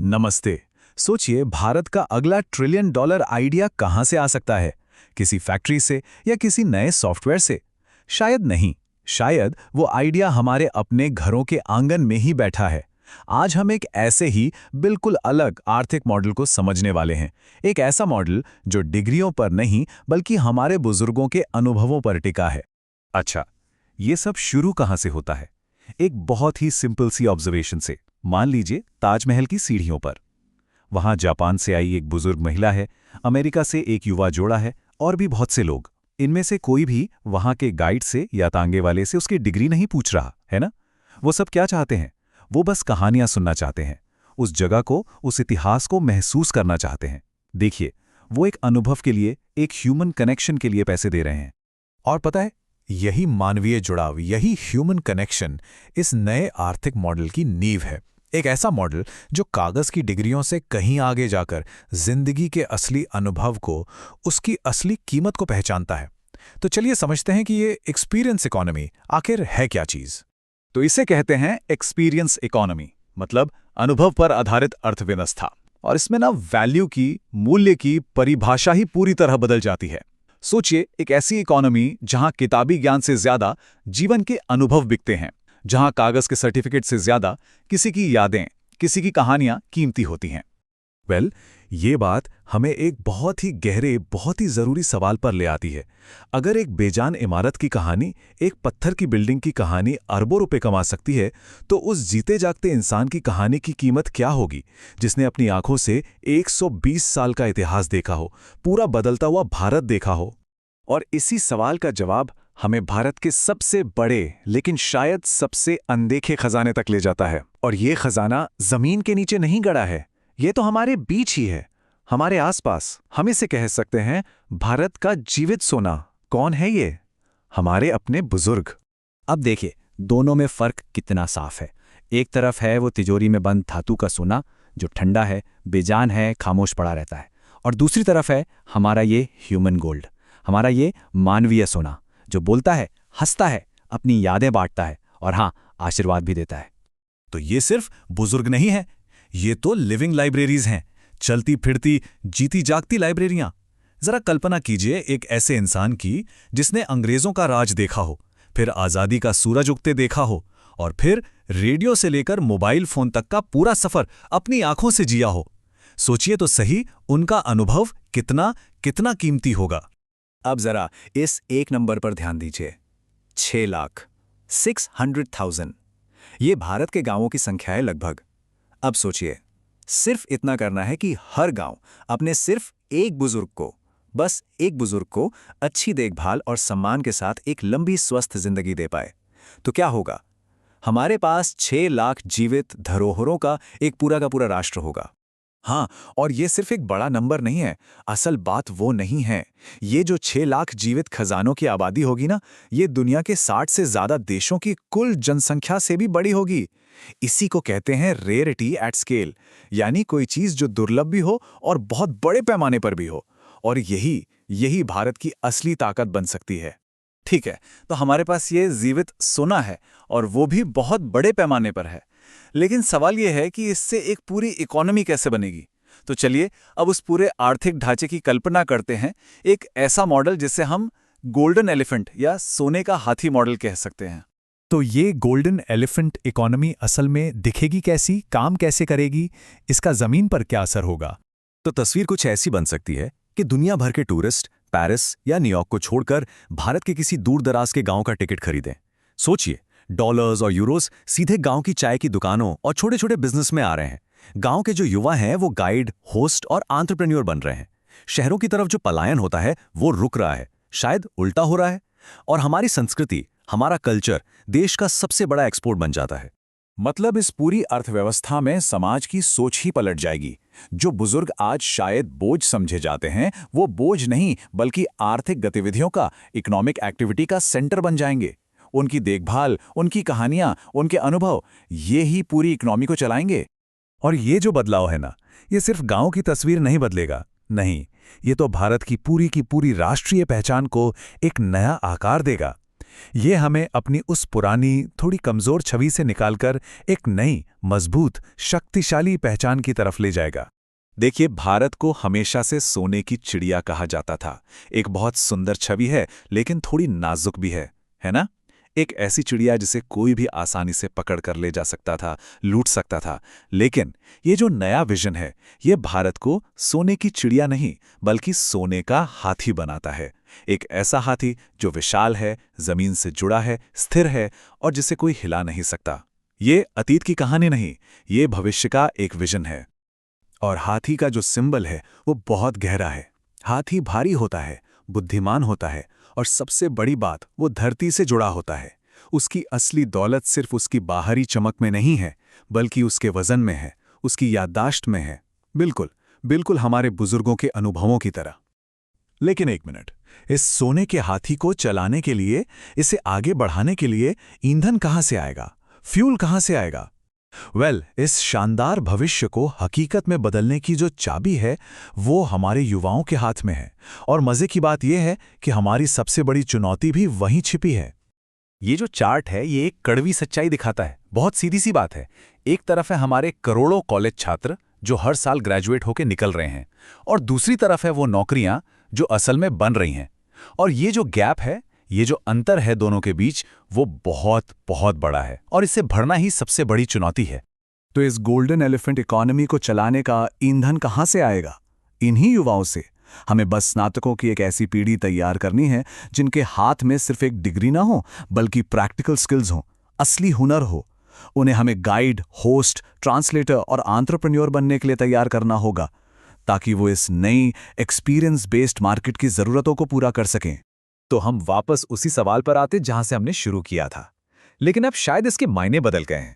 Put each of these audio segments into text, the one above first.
नमस्ते। सोचिए, भारत का अगला ट्रिलियन डॉलर आइडिया कहां से आ सकता है? किसी फैक्ट्री से या किसी नए सॉफ्टवेयर से? शायद नहीं। शायद वो आइडिया हमारे अपने घरों के आंगन में ही बैठा है। आज हम एक ऐसे ही बिल्कुल अलग आर्थिक मॉडल को समझने वाले हैं। एक ऐसा मॉडल जो डिग्रियों पर नहीं बल्कि हमारे बुजुर्गों के अनुभवों पर टिका है। अच्छा, ये सब शुरू कहाँ से होता है? एक बहुत ही सिंपल सी ऑब्जर्वेशन से। मान लीजिए ताजमहल की सीढ़ियों पर। वहां जापान से आई एक बुजुर्ग महिला है, अमेरिका से एक युवा जोड़ा है और भी बहुत से लोग। इनमें से कोई भी वहां के गाइड से या तांगे वाले से उसकी डिग्री नहीं पूछ रहा है ना। वो सब क्या चाहते हैं? वो बस कहानियां सुनना चाहते हैं, उस जगह को, उस इतिहास को महसूस करना चाहते हैं। देखिए, वो एक अनुभव के लिए, एक ह्यूमन कनेक्शन के लिए पैसे दे रहे हैं। और पता है, यही मानवीय जुड़ाव, यही ह्यूमन कनेक्शन इस नए आर्थिक मॉडल की नींव है। एक ऐसा मॉडल जो कागज की डिग्रियों से कहीं आगे जाकर जिंदगी के असली अनुभव को, उसकी असली कीमत को पहचानता है। तो चलिए समझते हैं कि ये एक्सपीरियंस इकोनॉमी आखिर है क्या चीज। तो इसे कहते हैं एक्सपीरियंस इकोनॉमी, मतलब अनुभव पर आधारित अर्थव्यवस्था। और इसमें ना वैल्यू की, मूल्य की परिभाषा ही पूरी तरह बदल जाती है। सोचिए, एक ऐसी इकोनॉमी जहां किताबी ज्ञान से ज्यादा जीवन के अनुभव बिकते हैं, जहां कागज के सर्टिफिकेट से ज्यादा किसी की यादें, किसी की कहानियां कीमती होती हैं। ये बात हमें एक बहुत ही गहरे, बहुत ही जरूरी सवाल पर ले आती है। अगर एक बेजान इमारत की कहानी, एक पत्थर की बिल्डिंग की कहानी अरबों रुपए कमा सकती है, तो उस जीते जागते इंसान की कहानी की कीमत क्या होगी, जिसने अपनी आंखों से 120 साल का इतिहास देखा हो, पूरा बदलता हुआ भारत देखा हो। और इसी सवाल का जवाब हमें भारत के सबसे बड़े, लेकिन शायद सबसे अनदेखे खजाने तक ले जाता है। और ये खजाना जमीन के नीचे नहीं गड़ा है, ये तो हमारे बीच ही है, हमारे आसपास। हम इसे कह सकते हैं भारत का जीवित सोना। कौन है ये? हमारे अपने बुजुर्ग। अब देखिए, दोनों में फर्क कितना साफ है। एक तरफ है वो तिजोरी में बंद धातु का सोना, जो ठंडा है, बेजान है, खामोश पड़ा रहता है। और दूसरी तरफ है हमारा ये ह्यूमन गोल्ड, हमारा ये मानवीय सोना, जो बोलता है, हंसता है, अपनी यादें बांटता है और हाँ, आशीर्वाद भी देता है। तो ये सिर्फ बुजुर्ग नहीं है, ये तो लिविंग लाइब्रेरीज हैं, चलती फिरती, जीती जागती लाइब्रेरियां। जरा कल्पना कीजिए एक ऐसे इंसान की जिसने अंग्रेजों का राज देखा हो, फिर आजादी का सूरज उगते देखा हो, और फिर रेडियो से लेकर मोबाइल फोन तक का पूरा सफर अपनी आंखों से जिया हो। सोचिए तो सही, उनका अनुभव कितना कितना कीमती होगा। अब जरा इस एक नंबर पर ध्यान दीजिए, 6 लाख, 600,000। ये भारत के गांवों की संख्या है लगभग। अब सोचिए, सिर्फ इतना करना है कि हर गांव अपने सिर्फ एक बुजुर्ग को, बस एक बुजुर्ग को अच्छी देखभाल और सम्मान के साथ एक लंबी स्वस्थ जिंदगी दे पाए। तो क्या होगा? हमारे पास 6 लाख जीवित धरोहरों का एक पूरा का पूरा राष्ट्र होगा। हाँ, और ये सिर्फ एक बड़ा नंबर नहीं है। असल बात वो नहीं है। ये जो 6 लाख जीवित खजानों की आबादी होगी ना, ये दुनिया के 60 से ज्यादा देशों की कुल जनसंख्या से भी बड़ी होगी। इसी को कहते हैं रेयरिटी एट स्केल, यानी कोई चीज जो दुर्लभ भी हो और बहुत बड़े पैमाने पर भी हो। और यही भारत की असली ताकत बन सकती है। ठीक है, तो हमारे पास ये जीवित सोना है और वो भी बहुत बड़े पैमाने पर है। लेकिन सवाल यह है कि इससे एक पूरी इकोनॉमी कैसे बनेगी? तो चलिए अब उस पूरे आर्थिक ढांचे की कल्पना करते हैं, एक ऐसा मॉडल जिसे हम गोल्डन एलिफेंट या सोने का हाथी मॉडल कह सकते हैं। तो ये गोल्डन एलिफेंट इकोनॉमी असल में दिखेगी कैसी, काम कैसे करेगी, इसका जमीन पर क्या असर होगा? तो तस्वीर कुछ ऐसी बन सकती है कि दुनिया भर के टूरिस्ट पेरिस या न्यूयॉर्क को छोड़कर भारत के किसी दूर दराज के गांव का टिकट खरीदें। सोचिए, डॉलर्स और यूरोस सीधे गांव की चाय की दुकानों और छोटे छोटे बिजनेस में आ रहे हैं। गांव के जो युवा हैं वो गाइड, होस्ट और एंटरप्रेन्योर बन रहे हैं। शहरों की तरफ जो पलायन होता है वो रुक रहा है, शायद उल्टा हो रहा है। और हमारी संस्कृति, हमारा कल्चर देश का सबसे बड़ा एक्सपोर्ट बन जाता है। मतलब इस पूरी अर्थव्यवस्था में समाज की सोच ही पलट जाएगी। जो बुजुर्ग आज शायद बोझ समझे जाते हैं, वो बोझ नहीं बल्कि आर्थिक गतिविधियों का, इकोनॉमिक एक्टिविटी का सेंटर बन जाएंगे। उनकी देखभाल, उनकी कहानियां, उनके अनुभव, ये ही पूरी इकोनॉमी को चलाएंगे। और ये जो बदलाव है ना, ये सिर्फ गांव की तस्वीर नहीं बदलेगा, नहीं, ये तो भारत की पूरी राष्ट्रीय पहचान को एक नया आकार देगा। ये हमें अपनी उस पुरानी, थोड़ी कमज़ोर छवि से निकालकर एक नई, मजबूत, शक्तिशाली पहचान की तरफ ले जाएगा। देखिए, भारत को हमेशा से सोने की चिड़िया कहा जाता था। एक बहुत सुंदर छवि है, लेकिन थोड़ी नाजुक भी है ना? एक ऐसी चिड़िया जिसे कोई भी आसानी से पकड़ कर ले जा सकता था, लूट सकता था। लेकिन ये जो नया विजन है, ये भारत को सोने की चिड़िया नहीं, बल्कि सोने का हाथी बनाता है। एक ऐसा हाथी जो विशाल है, जमीन से जुड़ा है, स्थिर है और जिसे कोई हिला नहीं सकता। ये अतीत की कहानी नहीं, ये भविष्य का एक विजन है। और हाथी का जो सिंबल है वो बहुत गहरा है। हाथी भारी होता है, बुद्धिमान होता है और सबसे बड़ी बात, वो धरती से जुड़ा होता है। उसकी असली दौलत सिर्फ उसकी बाहरी चमक में नहीं है, बल्कि उसके वजन में है, उसकी याददाश्त में है। बिल्कुल, बिल्कुल हमारे बुजुर्गों के अनुभवों की तरह। लेकिन एक मिनट, इस सोने के हाथी को चलाने के लिए, इसे आगे बढ़ाने के लिए ईंधन कहाँ से आएगा? फ्यूल कहाँ से आएगा? इस शानदार भविष्य को हकीकत में बदलने की जो चाबी है, वो हमारे युवाओं के हाथ में है। और मजे की बात यह है कि हमारी सबसे बड़ी चुनौती भी वहीं छिपी है। ये जो चार्ट है, ये एक कड़वी सच्चाई दिखाता है। बहुत सीधी सी बात है। एक तरफ है हमारे करोड़ों कॉलेज छात्र जो हर साल ग्रेजुएट होकर निकल रहे हैं, और दूसरी तरफ है वो नौकरियां जो असल में बन रही हैं। और ये जो गैप है, ये जो अंतर है दोनों के बीच, वो बहुत बहुत बड़ा है और इसे भरना ही सबसे बड़ी चुनौती है। तो इस गोल्डन एलिफेंट इकोनॉमी को चलाने का ईंधन कहाँ से आएगा? इन्हीं युवाओं से। हमें बस स्नातकों की एक ऐसी पीढ़ी तैयार करनी है जिनके हाथ में सिर्फ एक डिग्री ना हो, बल्कि प्रैक्टिकल स्किल्स हो, असली हुनर हो। उन्हें हमें गाइड, होस्ट, ट्रांसलेटर और एंटरप्रेन्योर बनने के लिए तैयार करना होगा, ताकि वो इस नई एक्सपीरियंस बेस्ड मार्केट की ज़रूरतों को पूरा कर सकें। तो हम वापस उसी सवाल पर आते जहां से हमने शुरू किया था, लेकिन अब शायद इसके मायने बदल गए हैं।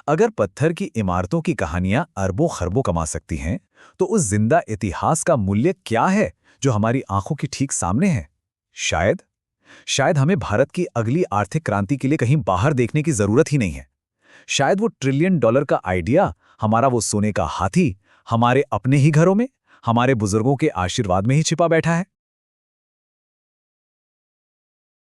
अगर पत्थर की इमारतों की कहानियां अरबों खरबों कमा सकती हैं, तो उस जिंदा इतिहास का मूल्य क्या है जो हमारी आंखों की ठीक सामने है? शायद हमें भारत की अगली आर्थिक क्रांति के लिए कहीं बाहर देखने की जरूरत ही नहीं है। शायद वो $1 ट्रिलियन का आइडिया, हमारा वो सोने का हाथी, हमारे अपने ही घरों में, हमारे बुजुर्गों के आशीर्वाद में ही छिपा बैठा है।